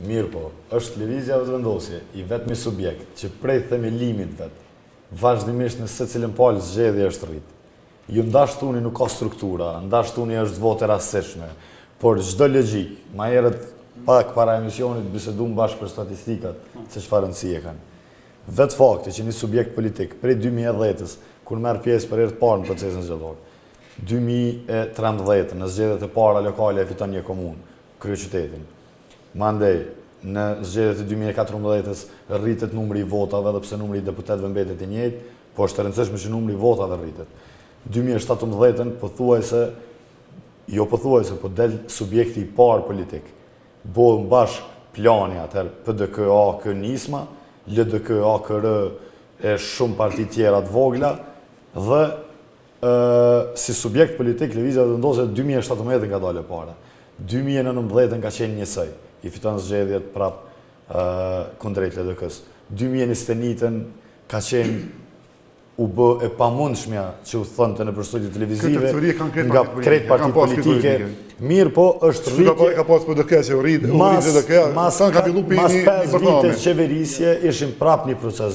Mirë po, është lëvizja vetëvendosje i vetmi subjekt që prej themelimit vetë, vazhdimisht në secilën palë zgjedhja është rritë. Ju ndashtuni nuk ka struktura, ndashtuni është vote rastësishme, por çdo logjik, ma herët pak para emisionit bisedum bashkë për statistikat se çfarë rëndësie kanë. Vetë fakti që një subjekt politik prej 2010-s, kur merr pjesë për herë të parë në procesin zgjedhor, 2013 në zgjedhjet e para lokale e fiton një komunë, kryeqytetin. Mandej, në zgjedhjet e 2014-s rritet numri i votave, edhe pse numri i deputetëve mbetet i njëjtë, po është e rëndësishme që numri i votave rritet. 2017-ën po del subjekti i parë politik. Bëhen bashkë plani atëherë PDK-A kë nisma, LDK-A KR e shumë parti tjera të vogla, dhe si subjekt politik lëvizja vetëvendosje 2017 ka dalë para. 2019 ka qenë njësoj, i fiton zgjedhjet prapë kundrejt LDK-s. 2021 ka qenë u bë e pamundshmja që u thonte në studio televizive nga krejt partit politike. Mirë po është rritje. Ka pas PDK që u rrit LDK, mas 5 vite qeverisje ishim prapë një proces